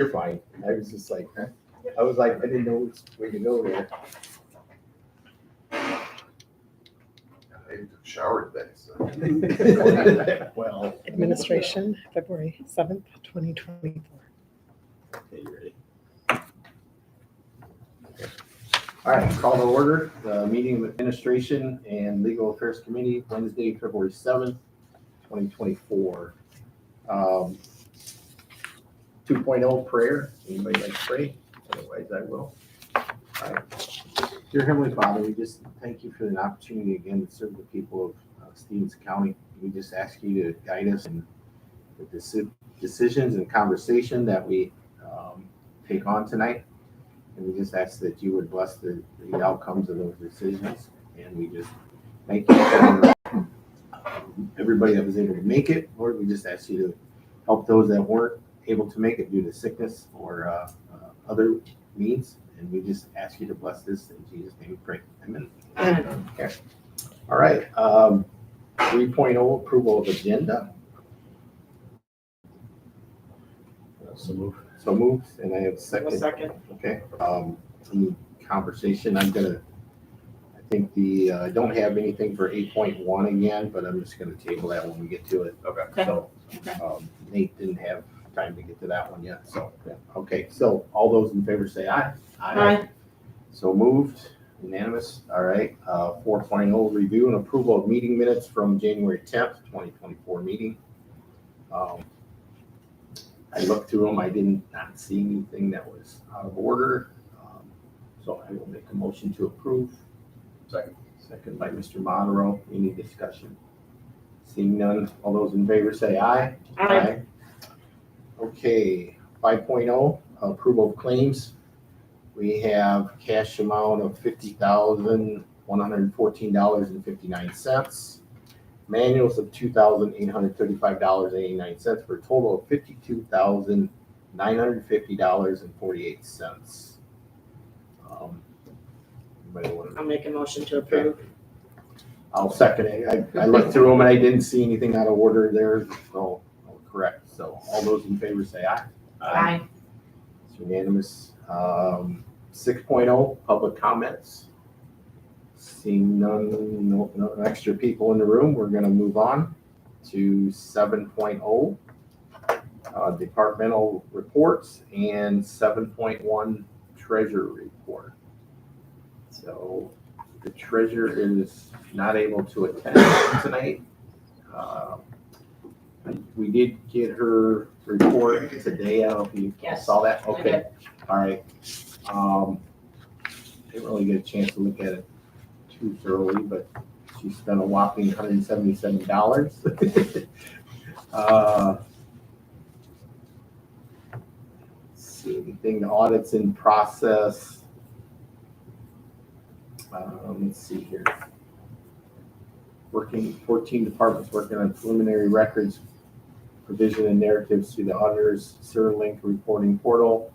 You're fine. I was just like, huh? I was like, I didn't know which way to go there. I took a shower today, so. Well. Administration, February 7th, 2024. Okay, you ready? All right, call to order the meeting of administration and legal affairs committee, Wednesday, February 7th, 2024. 2.0 prayer. Anybody like to pray? Otherwise, I will. All right. Dear Heavenly Father, we just thank you for the opportunity again to serve the people of Stevens County. We just ask you to guide us in the decisions and conversation that we take on tonight. And we just ask that you would bless the outcomes of those decisions. And we just thank you for everybody that was able to make it. Lord, we just ask you to help those that weren't able to make it due to sickness or other needs. And we just ask you to bless this. In Jesus' name we pray. Amen. Okay. All right. 3.0 approval of agenda. So moved. And I have a second. Second. Okay. Any conversation? I think I don't have anything for 8.1 again, but I'm just going to table that when we get to it. Okay. So Nate didn't have time to get to that one yet. So, yeah. Okay. So all those in favor say aye. Aye. So moved. Unanimous. All right. 4.0 review and approval of meeting minutes from January 10th, 2024 meeting. I looked through them. I did not see anything that was out of order. So I will make a motion to approve. Second by Mr. Monroe. Any discussion? Seeing none. All those in favor say aye. Aye. Okay. 5.0 approval of claims. We have cash amount of $50,114.59. Manuals of $2,835.89 for a total of $52,950.48. I'll make a motion to approve. I'll second it. I looked through them and I didn't see anything out of order there, so correct. So all those in favor say aye. Aye. It's unanimous. 6.0 public comments. Seeing no extra people in the room, we're going to move on to 7.0 departmental reports and 7.1 treasurer report. So the treasurer is not able to attend tonight. We did get her report today. I don't know if you saw that. Okay. All right. Didn't really get a chance to look at it too thoroughly, but she spent a whopping $177. Let's see anything. The audit's in process. Let's see here. 14 departments working on preliminary records, provision and narratives through the auditor's Link reporting portal.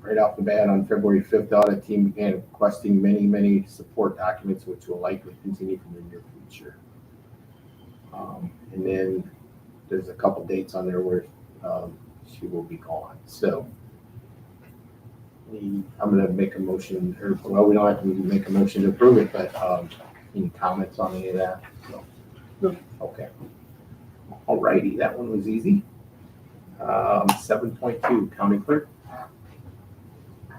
Right off the bat, on February 5th, the audit team began requesting many support documents, which will likely continue from the near future. And then there's a couple dates on there where she will be gone. So I'm going to make a motion, well, we don't have to make a motion to approve it, but any comments on any of that? No. Okay. All righty, that one was easy. 7.2, county clerk.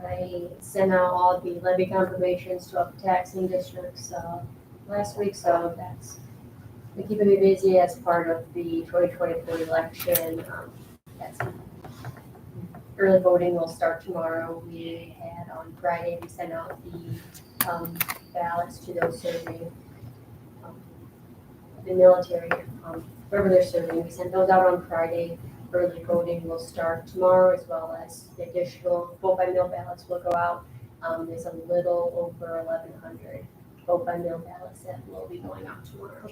I sent out all the levy confirmations to all the taxing districts last week, so that's been keeping me busy as part of the 2024 election. Early voting will start tomorrow. We had on Friday, we sent out the ballots to those serving the military, wherever they're serving. We sent those out on Friday. Early voting will start tomorrow, as well as the additional vote-by-mail ballots will go out. There's a little over 1,100 vote-by-mail ballots that will be going out tomorrow.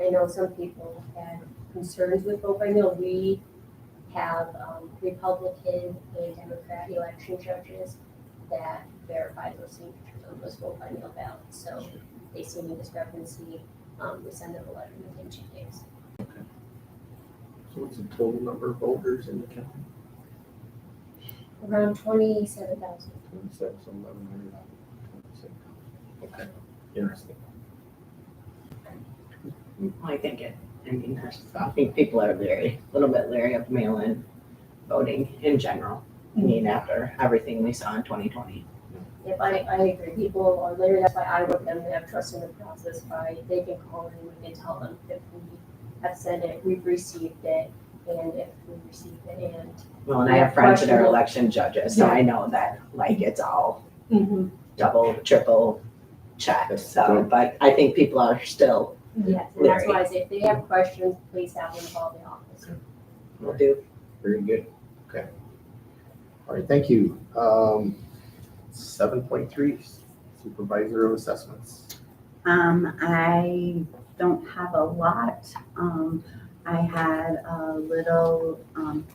I know some people had concerns with vote-by-mail. We have Republican and Democrat election judges that verify those signatures on those vote-by-mail ballots. So if they see any discrepancy, we send them a letter within 2 days. So what's the total number of voters in the county? Around 27,000. 27, so 1,100. 27,000. Okay, interesting. I think I think people are a little bit leery of mail-in voting in general. I mean, after everything we saw in 2020. If I agree, people are literally, that's why I want them to have trust in the process by, they can call in, we can tell them if we have sent it, we've received it, and if we received it, and. Well, and I have friends that are election judges, so I know that, like, it's all double, triple checked, so, but I think people are still, Yes, and that's why I say, if they have questions, please have them call the office. will do. Very good. Okay. All right, thank you. 7.3, supervisor of assessments. I don't have a lot. I had a little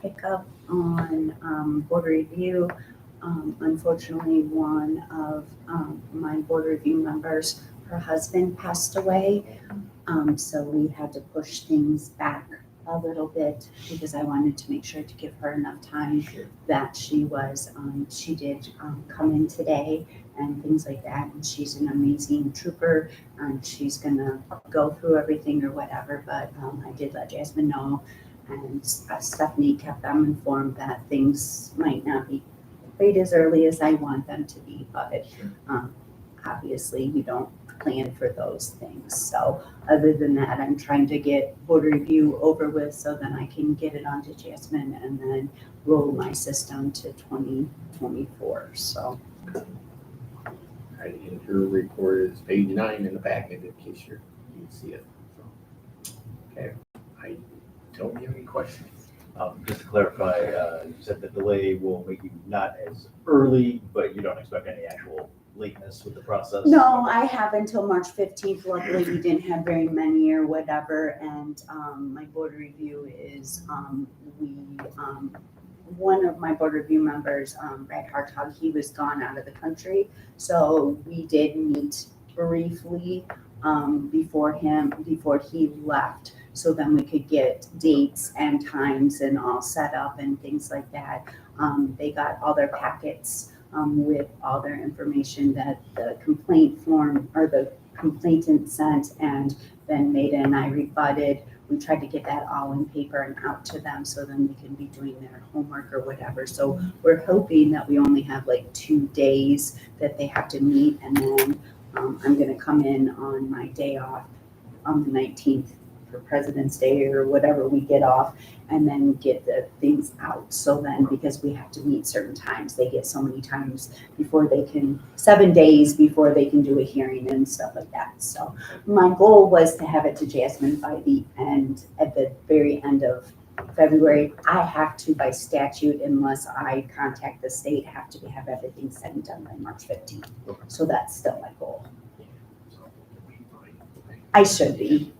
hiccup on board review. Unfortunately, one of my board review members, her husband passed away. So we had to push things back a little bit because I wanted to make sure to give her enough time that she did come in today and things like that. And she's an amazing trooper and she's gonna go through everything or whatever. But I did let Jasmine know, and Stephanie kept them informed that things might not be quite as early as I want them to be, but obviously we don't plan for those things. So other than that, I'm trying to get board review over with so then I can get it onto Jasmine and then roll my system to 2024. So. Right, and her report is page 9 in the packet in case you see it. So, okay, I don't have any questions. Just to clarify, you said the delay will make you not as early, but you don't expect any actual lateness with the process? No, I have until March 15th. Luckily, we didn't have very many or whatever. And my board review is, one of my board review members, Brad Hartog, he was gone out of the country. So we did meet briefly before he left. So then we could get dates and times and all set up and things like that. They got all their packets with all their information that the complaint form or the complainant sent, and then Maida and I rebutted. We tried to get that all in paper and out to them so then they can be doing their homework or whatever. So we're hoping that we only have like 2 days that they have to meet, and then I'm gonna come in on my day off on the 19th for President's Day or whatever we get off, and then get the things out. So then, because we have to meet certain times, they get so many times before they can, 7 days before they can do a hearing and stuff like that. So my goal was to have it to Jasmine by the end, at the very end of February. I have to, by statute, unless I contact the state, have to have everything said and done by March 15th. So that's still my goal. So, I should be,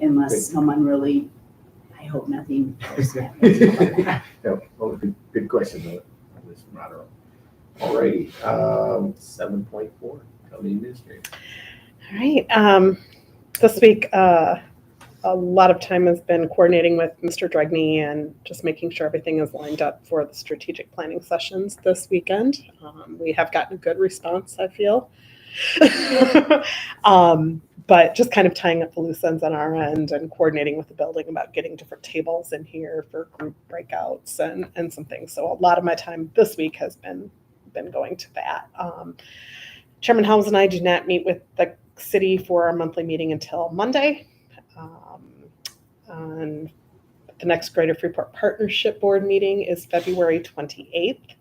unless someone really, I hope nothing else happens. no, well, good question, though, Ms. Morado. All righty, 7.4, county administrator. All right. This week, a lot of time has been coordinating with Mr. Dregney and just making sure everything is lined up for the strategic planning sessions this weekend. We have gotten a good response, I feel. But just kind of tying up the loose ends on our end and coordinating with the building about getting different tables in here for group breakouts and some things. So a lot of my time this week has been going to that. Chairman Helms and I do not meet with the city for our monthly meeting until Monday. And the next Greater Freeport Partnership Board meeting is February 28th.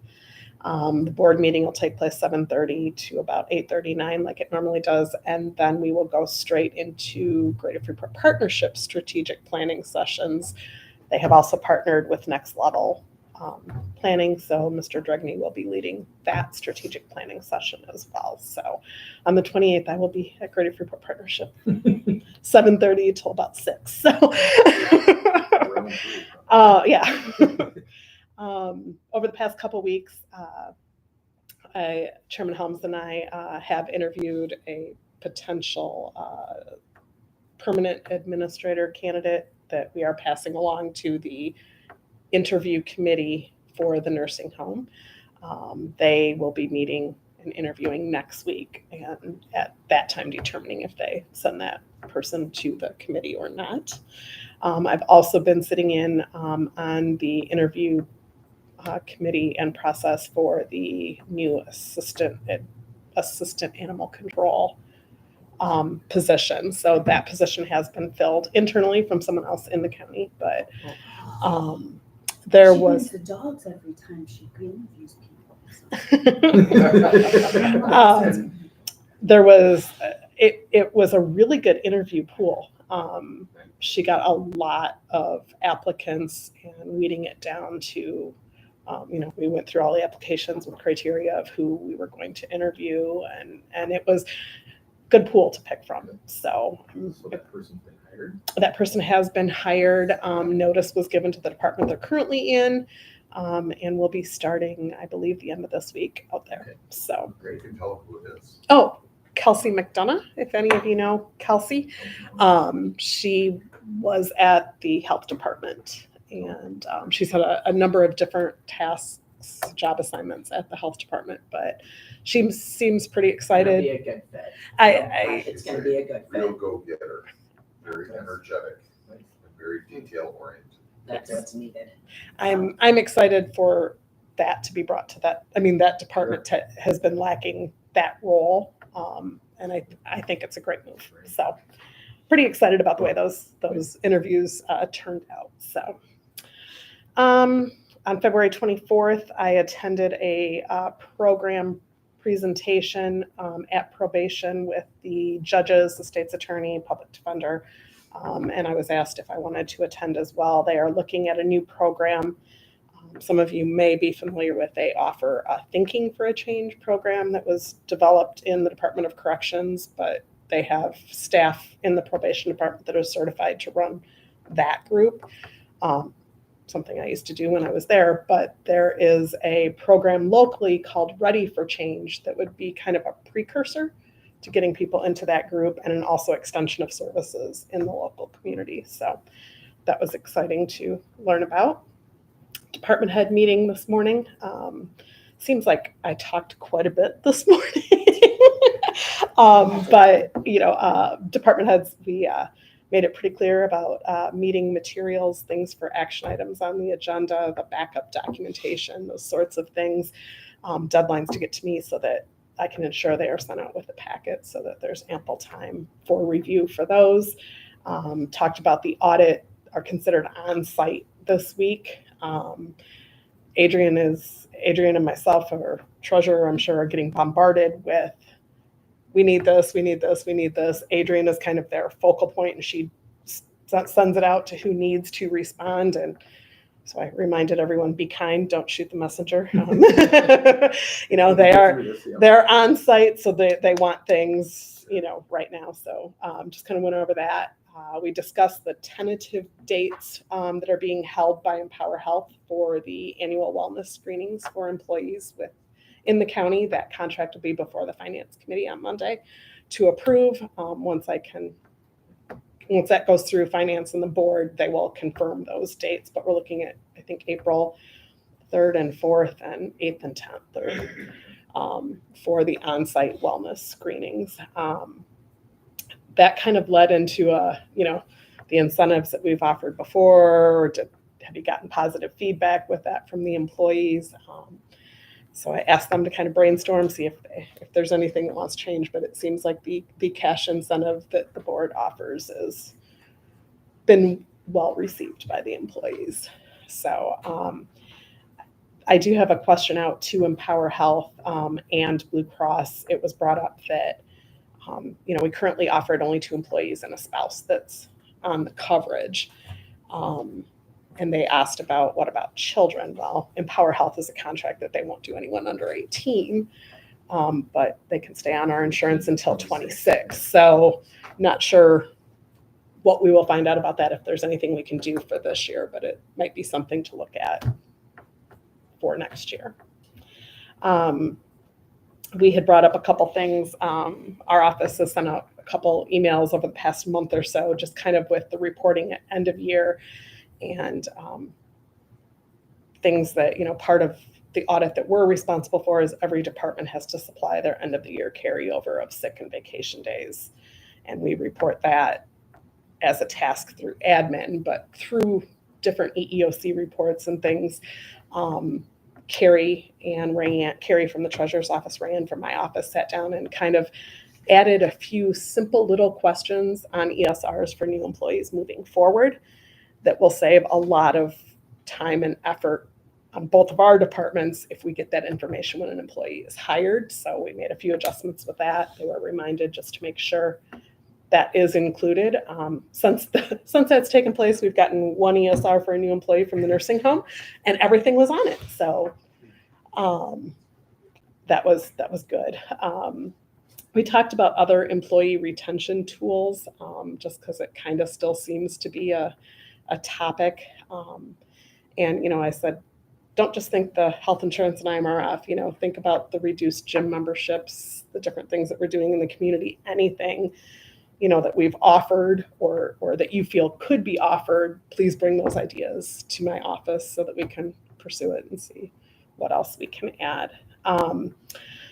The board meeting will take place 7:30 to about 8:39 like it normally does, and then we will go straight into Greater Freeport Partnership strategic planning sessions. They have also partnered with Next Level Planning, so Mr. Dregney will be leading that strategic planning session as well. So on the 28th, I will be at Greater Freeport Partnership, 7:30 till about 6. So yeah. Over the past couple weeks, Chairman Helms and I have interviewed a potential permanent administrator candidate that we are passing along to the interview committee for the nursing home. They will be meeting and interviewing next week, and at that time determining if they send that person to the committee or not. I've also been sitting in on the interview committee and process for the new assistant animal control position. So that position has been filled internally from someone else in the county, but there She was brings the dogs every time she interviews people. there was it was a really good interview pool. She got a lot of applicants, and weeding it down to we went through all the applications with criteria of who we were going to interview, and it was good pool to pick from. So that person's been hired. That person has been hired. Notice was given to the department they're currently in, and will be starting, I believe, the end of this week out there. Okay. So, Great, you can tell who it is. oh, Kelsey McDonough, if any of you know Kelsey, she was at the health department, and she's had a number of different tasks, job assignments at the health department, but she seems pretty It'll excited. be a good fit. I It's gonna be a good Real fit. go-getter, very energetic, and very detail-oriented. That's what's needed. I'm excited for that to be brought to that. I mean, that department has been lacking that role, and I think it's a great move. So, pretty excited about the way those interviews turned out. So, on February 24th, I attended a program presentation at probation with the judges, the state's attorney, public defender. And I was asked if I wanted to attend as well. They are looking at a new program. Some of you may be familiar with. They offer a Thinking for a Change program that was developed in the Department of Corrections, but they have staff in the probation department that are certified to run that group. Something I used to do when I was there, but there is a program locally called Ready for Change that would be kind of a precursor to getting people into that group, and an also extension of services in the local community. So that was exciting to learn about. Department head meeting this morning. Seems like I talked quite a bit this morning. But department heads, we made it pretty clear about meeting materials, things for action items on the agenda, the backup documentation, those sorts of things, deadlines to get to me so that I can ensure they are sent out with a packet so that there's ample time for review for those. Talked about the audit are considered on-site this week. Adrian and myself, our treasurer, I'm sure, are getting bombarded with, we need this, we need this, we need this. Adrian is kind of their focal point, and she sends it out to who needs to respond. And so I reminded everyone, be kind, don't shoot the messenger. They're on site, so they want things, right now. So just kind of went over that. We discussed the tentative dates that are being held by Empower Health for the annual wellness screenings for employees in the county. That contract will be before the Finance Committee on Monday to approve. Once that goes through Finance and the board, they will confirm those dates. But we're looking at, I think, April 3rd and 4th and 8th and 10th for the on-site wellness screenings. That kind of led into, the incentives that we've offered before. Have you gotten positive feedback with that from the employees? So I asked them to kind of brainstorm, see if there's anything that wants to change, but it seems like the cash incentive that the board offers has been well received by the employees. So I do have a question out to Empower Health and Blue Cross. It was brought up that, we currently offer it only to employees and a spouse that's on the coverage. And they asked what about children? Well, Empower Health is a contract that they won't do anyone under 18, but they can stay on our insurance until 26. So not sure what we will find out about that, if there's anything we can do for this year, but it might be something to look at for next year. We had brought up a couple things. Our office has sent out couple emails over the past month or so, just kind of with the reporting at end of year and things that, part of the audit that we're responsible for is every department has to supply their end of the year carryover of sick and vacation days. And we report that as a task through admin, but through different EEOC reports and things. Carrie from the treasurer's office, Rayanne from my office, sat down and kind of added a few simple little questions on ESRs for new employees moving forward that will save a lot of time and effort on both of our departments if we get that information when an employee is hired. So we made a few adjustments with that. They were reminded just to make sure that is included. Since that's taken place, we've gotten one ESR for a new employee from the nursing home, and everything was on it. So that was good. We talked about other employee retention tools, just because it kind of still seems to be a topic. And I said, don't just think the health insurance and IMRF. Think about the reduced gym memberships, the different things that we're doing in the community, anything that we've offered or that you feel could be offered, please bring those ideas to my office so that we can pursue it and see what else we can add.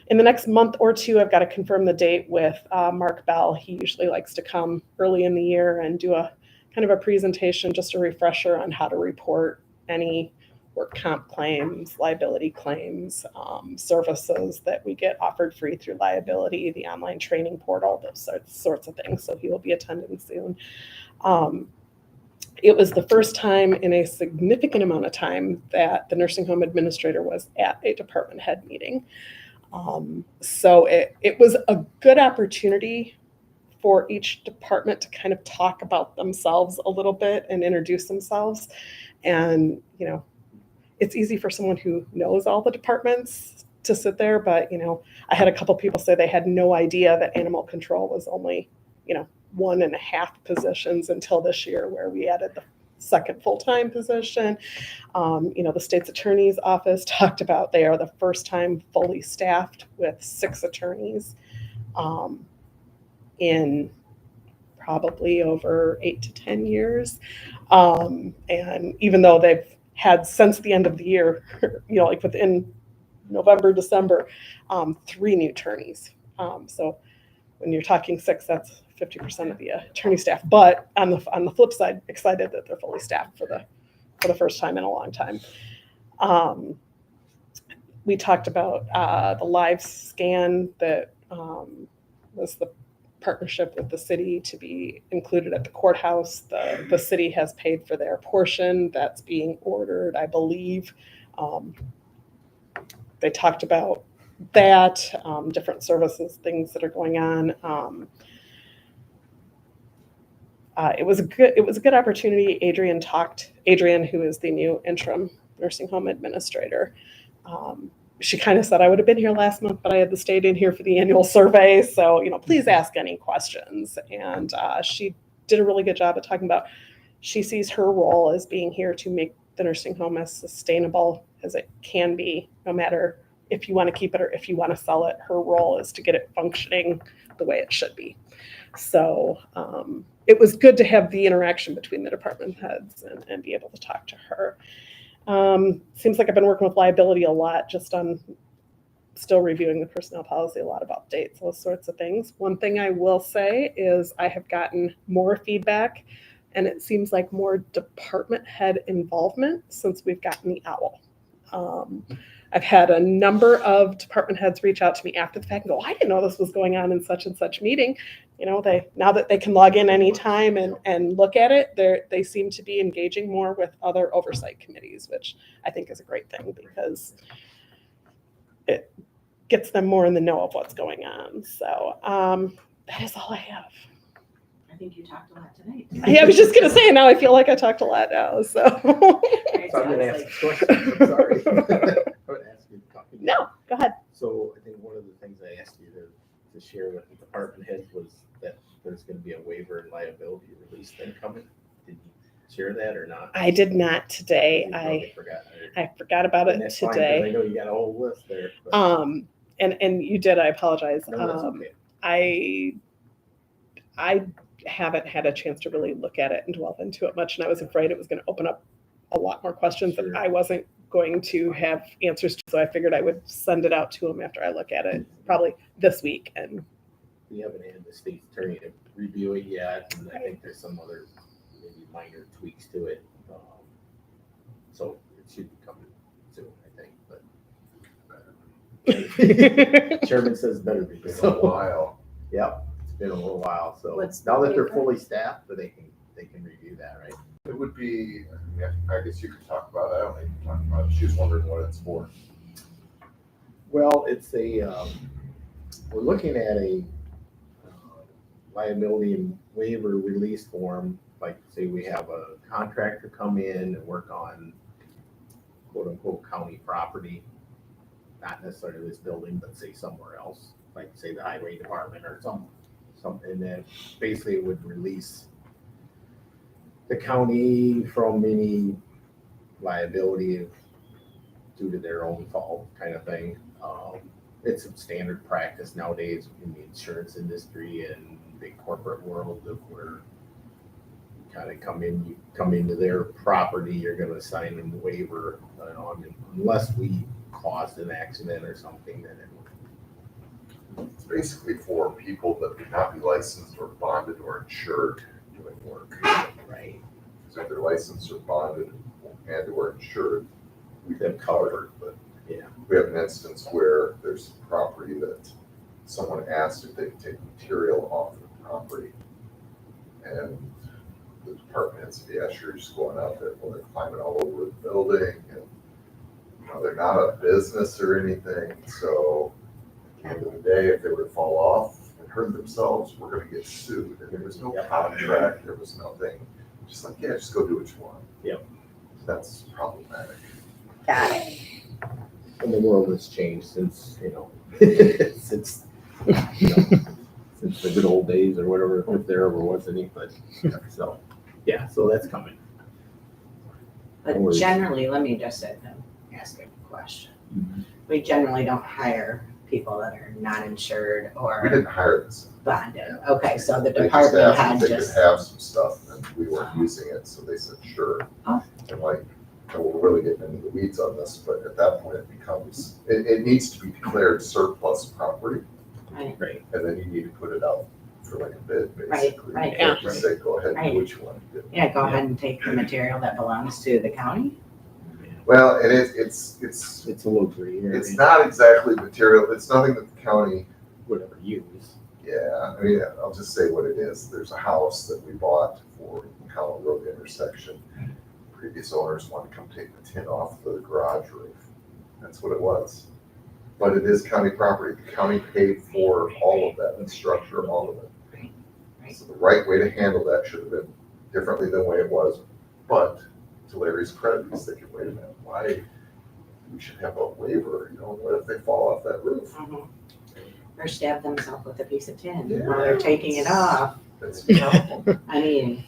In the next month or two, I've got to confirm the date with Mark Bell. He usually likes to come early in the year and do a kind of a presentation, just a refresher on how to report any work comp claims, liability claims, services that we get offered free through liability, the online training portal, those sorts of things. So he will be attending soon. It was the first time in a significant amount of time that the nursing home administrator was at a department head meeting. So it was a good opportunity for each department to kind of talk about themselves a little bit and introduce themselves. And, it's easy for someone who knows all the departments to sit there, but, I had a couple people say they had no idea that animal control was only, 1.5 positions until this year, where we added the second full-time position. The state's attorney's office talked about they are the first time fully staffed with 6 attorneys in probably over 8 to 10 years. And even though they've had since the end of the year, like within November, December, 3 new attorneys. So when you're talking 6, that's 50% of the attorney staff. But on the flip side, excited that they're fully staffed for the first time in a long time. We talked about the live scan that was the partnership with the city to be included at the courthouse. The city has paid for their portion. That's being ordered, I believe. They talked about that, different services, things that are going on. It was a good opportunity. Adrian, who is the new interim nursing home administrator, she kind of said, I would have been here last month, but I had to stay in here for the annual survey. So, please ask any questions. And she did a really good job of talking about, she sees her role as being here to make the nursing home as sustainable as it can be, no matter if you want to keep it or if you want to sell it. Her role is to get it functioning the way it should be. So it was good to have the interaction between the department heads and be able to talk to her. Seems like I've been working with liability a lot, just on still reviewing the personnel policy, a lot of updates, those sorts of things. One thing I will say is I have gotten more feedback, and it seems like more department head involvement since we've gotten the OWL. I've had a number of department heads reach out to me after the fact and go, I didn't know this was going on in such and such meeting. Now that they can log in anytime and look at it, they seem to be engaging more with other oversight committees, which I think is a great thing because it gets them more in the know of what's going on. So that is all I have. I think you talked a lot tonight. I was just going to say, now I feel like I talked a lot now. So So I'm going to ask a question. I'm sorry. I'm going to ask you to talk. No, go ahead. So I think one of the things I asked you to share with the department heads was that there's going to be a waiver and liability release thing coming. Did you share that or not? I did not today. I forgot. I forgot about it That's fine, 'cause today. I know you got a whole list there. But And you did. I apologize. no, that's okay. I I haven't had a chance to really look at it and delve into it much, and I was afraid it was going to open up a lot more questions that Sure. I wasn't going to have answers to, so I figured I would send it out to him after I look at it, probably this week. And We haven't had the state's attorney to review it yet, and I think there's some other maybe minor tweaks to it. So it should be coming soon, I think, but Chairman says better be. It's been a while. Yep, it's been a little while, so What's now the that they're waiver? fully staffed, but they can review that, right? It would be, yeah, I guess you could talk about it. I don't need to talk about it. She was wondering what it's for. Well, it's we're looking at a liability and waiver release form. Like, say we have a contractor come in and work on quote unquote county property, not necessarily this building, but say somewhere else, like say the highway department or something, and then basically it would release the county from any liability due to their own fault kind of thing. It's a standard practice nowadays in the insurance industry and the corporate world of where you kind of you come into their property, you're going to sign them a waiver, unless we caused an accident or something, then it would. It's basically for people that would not be licensed or bonded or insured doing work. Right. So if they're licensed or bonded and or insured, we've been covered, but Yeah. we have an instance where there's property that someone asked if they could take material off the property. And the department said, yeah, sure, just going out there. Well, they're climbing all over the building and, they're not a business or anything. So at the end of the day, if they were to fall off and hurt themselves, we're gonna get sued. And there was no contract, there was nothing. Just like, yeah, just go do what you want. Yep. That's problematic. Got it. And the world has changed since, since the good old days or whatever, if there ever was any, but, so, yeah, so that's coming. But worries. generally, let me just ask a question. We generally don't hire people that are not insured We or didn't hire this. bonded. Okay, so the They just department asked had if they could just, have some stuff and we weren't using it, so they said, sure. Oh. And we're really getting into the weeds on this, but at that point it becomes, it needs to be declared surplus property. right, Right. And then you need to put it out for like a bid, Right, basically. right, You can't just say, go ahead and Right. do what you want to do. yeah, go ahead and take the material that belongs to the county. Well, and it's It's a little gray area, not exactly material, it's nothing that the county, whatever you use. yeah, I mean, I'll just say what it is. There's a house that we bought for Collin Road intersection. Previous owners wanted to come take the tin off the garage roof. That's what it was. But it is county property. The county paid for all of that, the structure, all of it. Right. So the right way to handle that should have been differently than the way it was. But to Larry's credit, he's thinking, wait a minute, why? We should have a waiver, what if they fall off that roof? Mhm. Or stab themselves with a piece of tin Yeah. while they're taking it off. That's, I mean,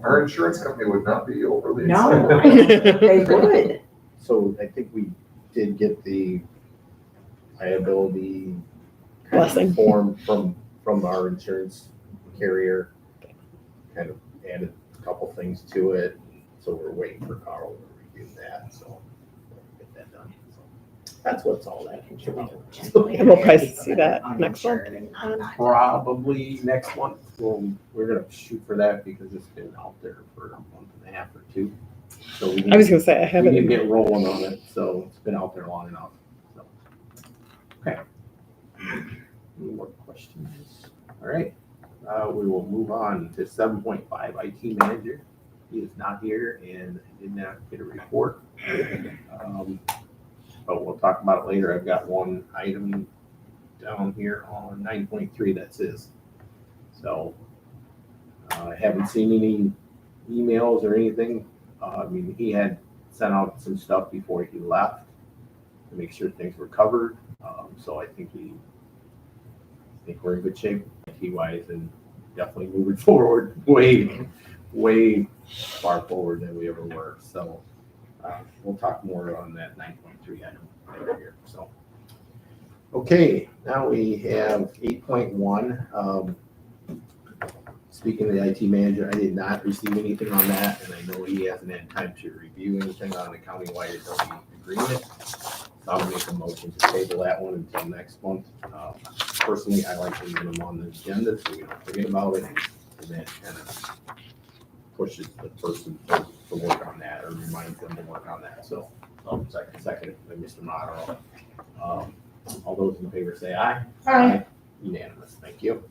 our insurance company would not be overly no, excited. they would. So I think we did get the liability kind of Blessing. form from our insurance carrier. Kind of added a couple things to it, so we're waiting for Carl to review that, so we'll get that done. So that's what's all that. And we'll probably see that next month. Probably next month. We're gonna shoot for that because it's been out there for a month and a half or two. So we I was gonna say, I we haven't. need to get rolling on it, so it's been out there long enough. So. Okay. Any more questions? All right, we will move on to 7.5 IT manager. He is not here and did not get a report. But we'll talk about it later. I've got one item down here on 9.3, that's his. So I haven't seen any emails or anything. I mean, he had sent out some stuff before he left to make sure things were covered. So I think we're in good shape IT-wise and definitely moving forward way far forward than we ever were. So we'll talk more on that 9.3 item later here. So, okay, now we have 8.1. Speaking of the IT manager, I did not receive anything on that, and I know he hasn't had time to review anything on the countywide Adobe agreement. So I'll make a motion to table that one until next month. Personally, I like leaving them on the agenda so we don't forget about it, and that kind of pushes the person to work on that or reminds them to work on that. So, second by Mr. Modero. All those in favor say aye. Aye. Unanimous, thank you.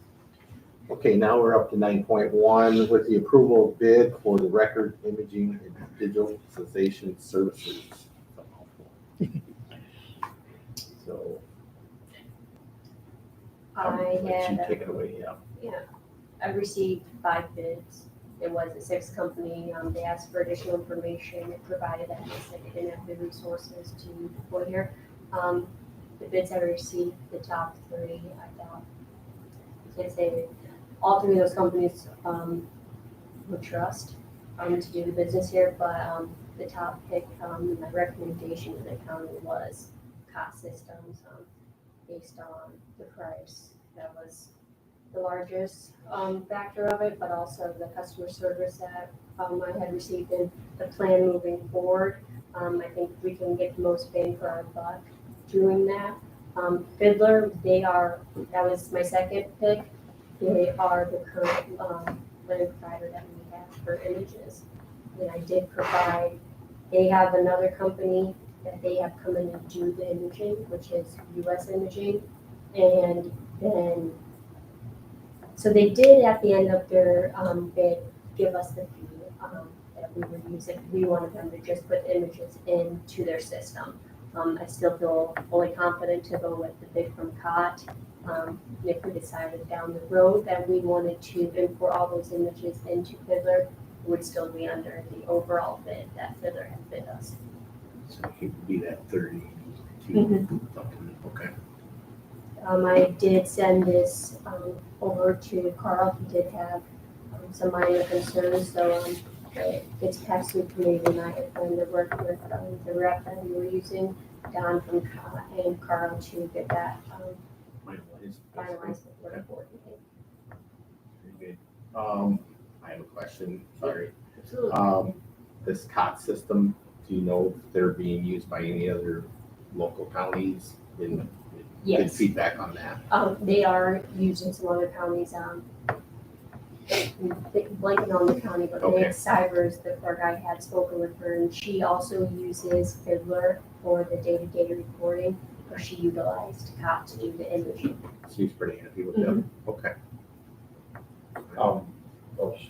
Okay, now we're up to 9.1 with the approval of bid for the record imaging and digitalization services. So, I let you had, take it away, yeah. I received 5 bids. It was a 6th company. They asked for additional information. It provided that they said they didn't have the resources to put here. The bids I received, the top 3, I thought, I can't say all 3 of those companies would trust to do the business here, but the top pick, my recommendation to the county was COT Systems, based on the price. That was the largest factor of it, but also the customer service that I had received in the plan moving forward. I think we can get the most bang for our buck doing that. Fiddler, that was my second pick. They are the current land provider that we have for images. And I did provide, they have another company that they have come in and do the imaging, which is US Imaging. And then, so they did at the end of their bid give us the fee that we would use if we wanted them to just put images into their system. I still feel fully confident to go with the bid from COT. If we decided down the road that we wanted to import all those images into Fiddler, it would still be under the overall bid that Fiddler had bid us. So it could be that 32 something, okay. I did send this over to Carl. He did have some minor concerns, so it's passed through committee tonight. I'm going to work with the rep that we were using, Don from COT and Carl, to get that finalized before the board meeting. Very good. I have a question, sorry. This COT system, do you know if they're being used by any other local counties? Good Yes. feedback on that. They are using some other counties, blanking on the county, but Okay. Meg Stivers, the poor guy, had spoken with her, and she also uses Fiddler for the day-to-day reporting, or she utilized COT to do the imaging. She's pretty happy with them. Okay.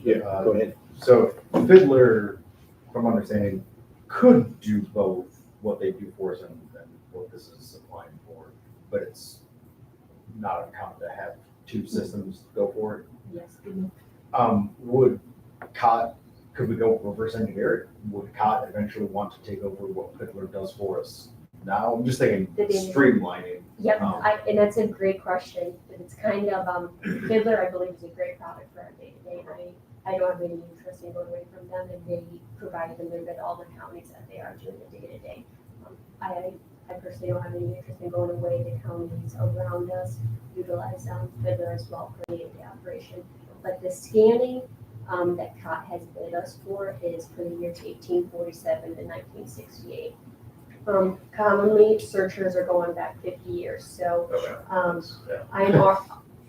Yeah, Go ahead. So Fiddler, from understanding, could do both what they do for us and what this is applying for, but it's not uncommon to have 2 systems go for it. Yes. Would COT, could we go reverse engineer it? Would COT eventually want to take over what Fiddler does for us now? I'm just thinking The data. streamlining. Yep, and that's a great question. It's kind of, Fiddler, I believe, is a great product for our day-to-day. I don't have any interest in going away from them, and they provide them with all the counties that they are doing the day-to-day. I personally don't have any interest in going away. The counties around us utilize Fiddler as well for the day-to-day operation. But the scanning that COT has bid us for is for the years 1847 to 1968. Commonly, searchers are going back 50 years, so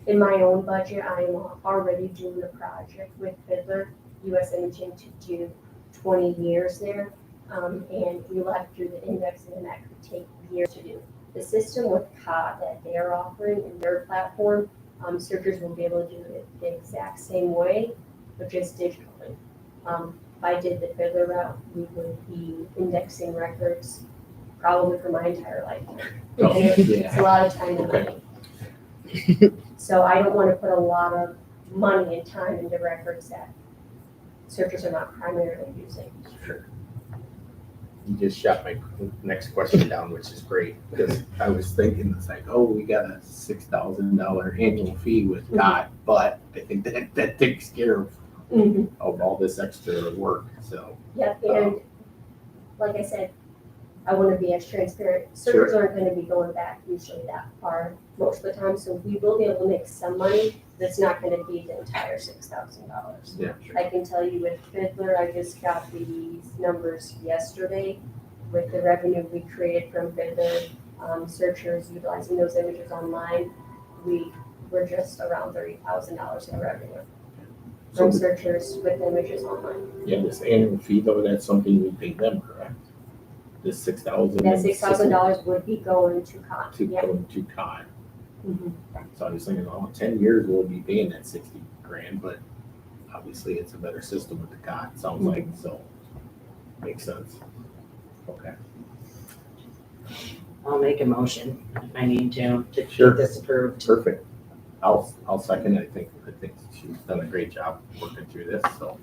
in my own budget, I am already doing a project with Fiddler, US Imaging, to do 20 years there, and we will have to do the indexing, and that could take years to do. The system with COT that they're offering in their platform, searchers will be able to do it the exact same way, but just digitally. If I did the Fiddler route, we would be indexing records probably for my entire lifetime. Oh, And it's yeah. a lot of time and Okay. money. So I don't want to put a lot of money and time into records that searchers are not primarily using. Sure. You just shot my next question down, which is great, because I was thinking, it's like, oh, we got a $6,000 annual fee with COT, but I think that takes care of all this extra work, so. Yep, and like I said, I want to be as transparent. Servers aren't going to be going back usually that far most of the time, so we will be able to make some money. That's not going to be the entire $6,000. Yeah. I can tell you with Fiddler, I just got these numbers yesterday with the revenue we created from Fiddler, searchers utilizing those images online. We were just around $30,000 in revenue So, from searchers with images online. yeah, this annual fee though, that's something we pay them, correct? This $6,000. That $6,000 would be going to con. To Yeah. go to COD. Mhm. So I was thinking, oh, 10 years we'll be paying that 60 grand, but obviously it's a better system with the COD, sounds like, so makes sense. Okay. I'll make a motion if I need to Sure. get this approved. Perfect. I'll second it. I think she's done a great job working through this, so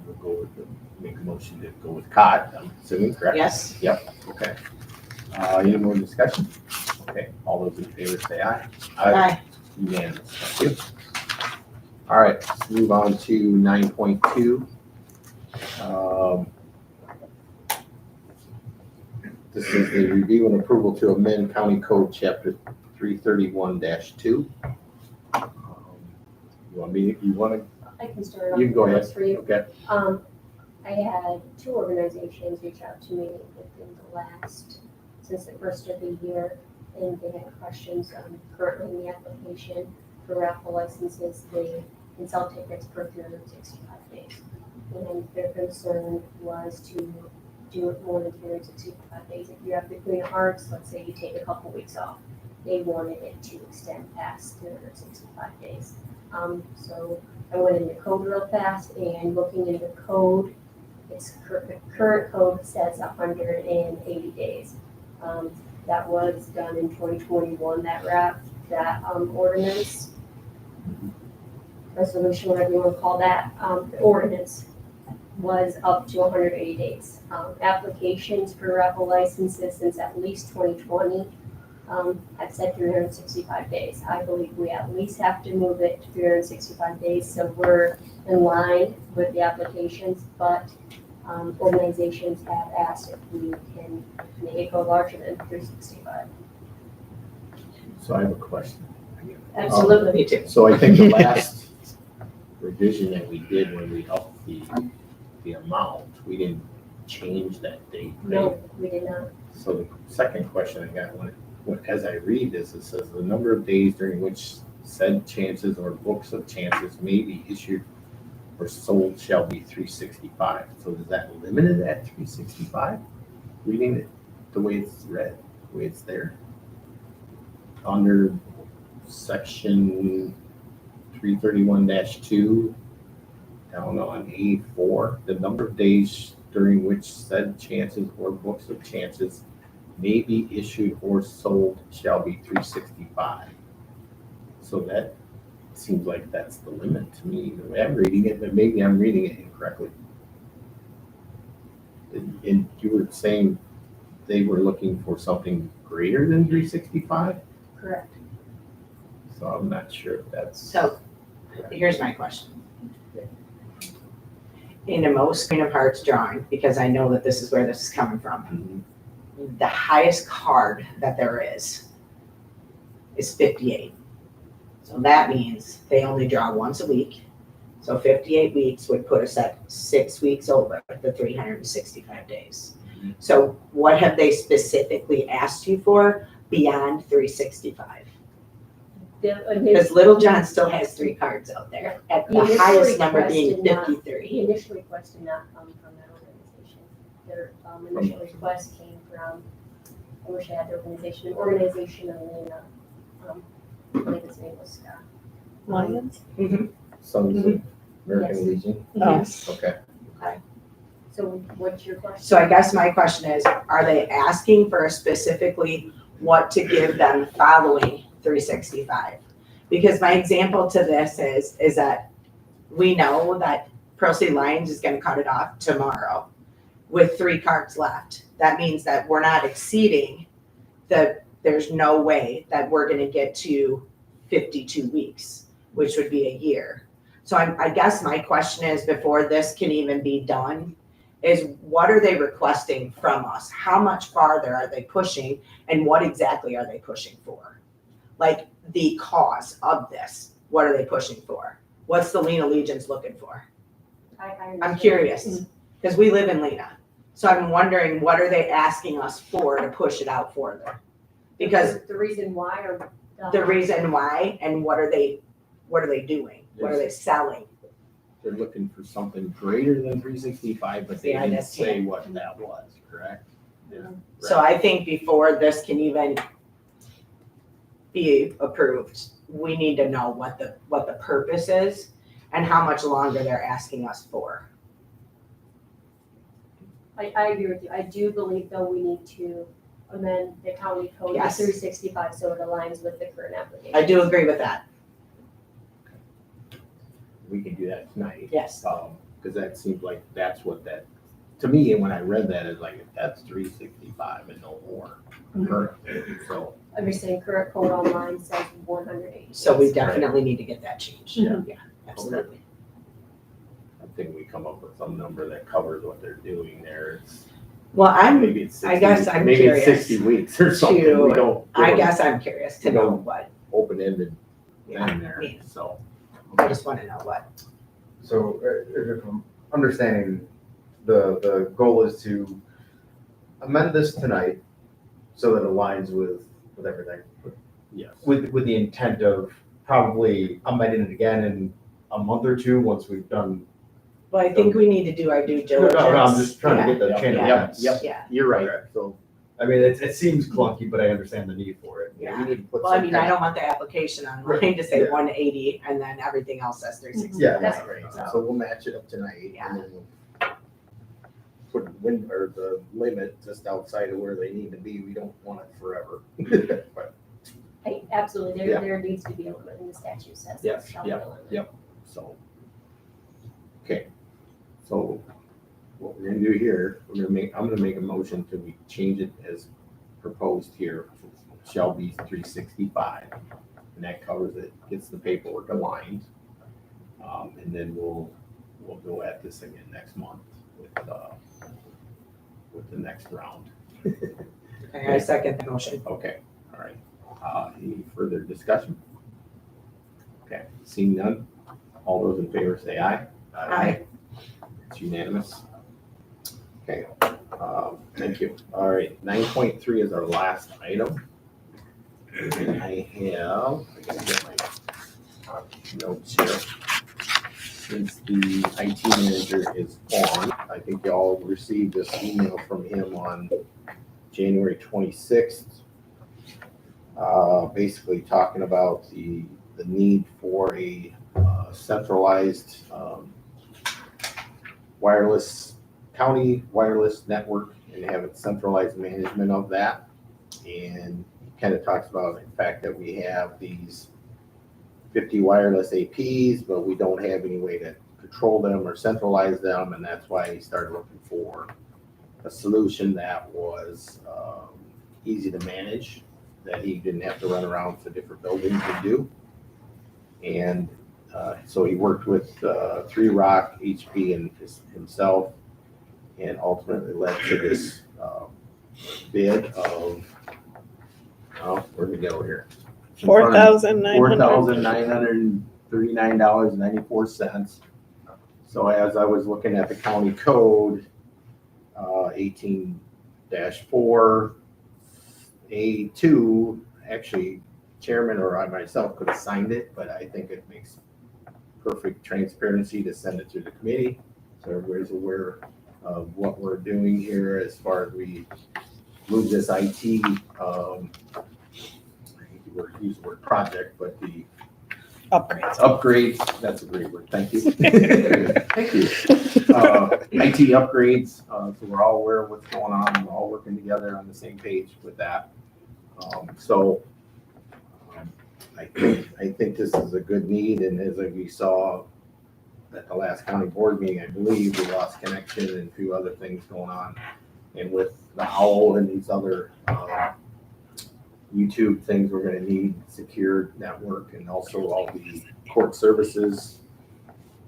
we'll go with make a motion to go with COD, I'm assuming, correct? Yes. Yep, okay. Any more discussion? Okay, all those in favor say aye. Aye. Unanimous, thank you. All right, let's move on to 9.2. This is the review and approval to amend County Code Chapter 331-2. You want me, I can start off. you can go with ahead. this for you. Okay, I had 2 organizations reach out to me within the last, since the first of the year, and they had questions currently in the application for raffle licenses. They can sell tickets per 365 days. And their concern was to do it more than 365 days. If you have the Queen of Hearts, let's say you take a couple weeks off, they wanted it to extend past 365 days. So I went into code real fast and looking into code, the current code says 180 days. That was done in 2021, that ordinance, resolution, whatever you want to call that, the ordinance was up to 180 days. Applications for raffle licenses since at least 2020 have said 365 days. I believe we at least have to move it to 365 days, so we're in line with the applications, but organizations have asked if we can make it go larger than 365. so I have a question. Absolutely, me too. So I think the last revision that we did when we upped the amount, we didn't change that date, right? No, we did not. So the second question I got, as I read this, it says the number of days during which said chances or books of chances may be issued or sold shall be 365. So does that limit it at 365? Reading it the way it's read, the way it's there? Under section 331-2, down on A4, the number of days during which said chances or books of chances may be issued or sold shall be 365. So that seems like that's the limit to me, the way I'm reading it, but maybe I'm reading it incorrectly. And you were saying they were looking for something greater than 365? Correct. So I'm not sure if that's. So here's my question. In a most Queen of Hearts drawing, because I know that this is where this is coming from, the highest card that there is 58. So that means they only draw once a week. So 58 weeks would put us at 6 weeks over the 365 days. So what have they specifically asked you for beyond 365? Because Little John still has 3 cards out there, at the initial highest number request being did not- 53. The initial request did not come from that organization. Their initial request came from, I wish I had the organization, an organization in Atlanta. I believe his name was Scott. Lions? Sons of American Yes. Legion? Yes. Okay. So what's your question? So I guess my question is, are they asking for specifically what to give them following 365? Because my example to this is that we know that Pearl City Lions is gonna cut it off tomorrow with 3 cards left. That means that we're not exceeding there's no way that we're gonna get to 52 weeks, which would be a year. So I guess my question is, before this can even be done, is what are they requesting from us? How much farther are they pushing and what exactly are they pushing for? Like the cause of this, what are they pushing for? What's the Lena Legion's looking for? I I'm understand. curious, because we live in Lena. So I'm wondering, what are they asking us for to push it out further? Because The reason why or. the reason why and what are they doing? What are they selling? They're looking for something greater than 365, but they Yeah, didn't that's- say what that was, correct? Yeah. So I think before this can even be approved, we need to know what the purpose is and how much longer they're asking us for. I agree with you. I do believe though we need to amend the county code to Yes. 365 so it aligns with the current application. I do agree with that, We can do that tonight. yes. Because that seems like that's what that, to me, when I read that, it's like, that's 365 and no more. Currently. So, I'm just saying current code online says 180. So we days. definitely need to get that changed. Yeah. Yeah, absolutely. I think we come up with some number that covers what they're doing there. It's, Well, maybe it's 60, I guess I'm maybe it's curious 60 weeks or something. to- We don't. I guess I'm curious to We know don't- what, Open-ended yeah, in there, me. so. I just want to know what. So if I'm understanding, the goal is to amend this tonight so that it aligns with everything, Yes. with the intent of probably amending it again in a month or two, once we've done. Well, I think we need to do our due No, diligence. I'm just trying to get the chain of Yep, events. yep. Yeah, You're right. Okay. So, I mean, it seems clunky, but I understand the need for it. yeah. we need to put Well, I some mean, I kind don't want the application online to say Yeah. 180 and then everything else says 360. Yeah, That's of- great. So we'll match it up tonight. Yeah. And then we'll put the limit just outside of where they need to be. We don't want it forever. But, Absolutely, Yeah. there needs to be a limit and the statute says. there Yes, shall be a limit. yep. So, okay. So what we're gonna do here, I'm gonna make a motion to we change it as proposed here, shall be 365. And that covers it, gets the paperwork aligned. And then we'll go at this again next month with the next round. Okay, I second the motion. Okay, all right. Any further discussion? Okay, seeing none, all those in favor say aye. Aye. It's unanimous. Okay, thank you. All right, 9.3 is our last item. And I gotta get my notes here. Since the IT manager is on, I think y'all received this email from him on January 26th. Basically talking about the need for a centralized county wireless network and have a centralized management of that. And he kind of talks about the fact that we have these 50 wireless APs, but we don't have any way to control them or centralize them. And that's why he started looking for a solution that was easy to manage, that he didn't have to run around to different buildings to do. And so he worked with 3 Rock, HP, and himself, and ultimately led to this bid of, where'd we go here? $4,900. $4,939.94. So as I was looking at the county code, 18-4A2, actually, chairman or I myself could have signed it, but I think it makes perfect transparency to send it to the committee, so everybody's aware of what we're doing here as far as we move this IT, I hate to use the word project, but the upgrades, that's a great word, thank you. Thank you. IT upgrades, so we're all aware of what's going on, we're all working together on the same page with that. I think this is a good need, and as we saw at the last county board meeting, I believe we lost connection and a few other things going on. And with the OWL and these other YouTube things, we're gonna need secure network, and also all the court services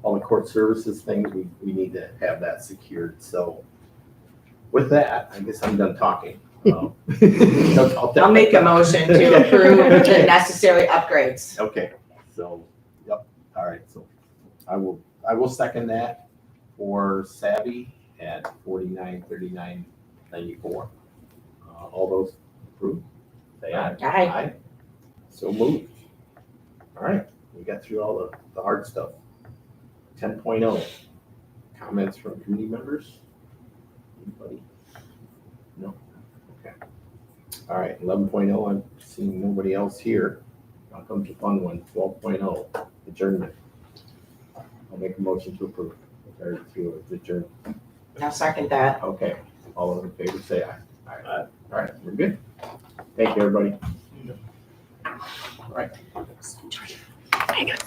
all the court services things, we need to have that secured. So with that, I guess I'm done talking. I'll make a motion to approve the necessary upgrades. Okay, so, yep, all right, so I will second that for Savvy at 4939.94. All those approved, say aye. Aye. So moved. All right, we got through all the hard stuff. 10.0, comments from committee members? Anybody? No? Okay. All right, 11.0, I'm seeing nobody else here. Now comes the fun one, 12.0, adjournment. I'll make a motion to approve, or to adjourn. I'll second that. Okay, all those in favor say aye. Aye. All right, we're good. Thank you, everybody. All right. Hang on.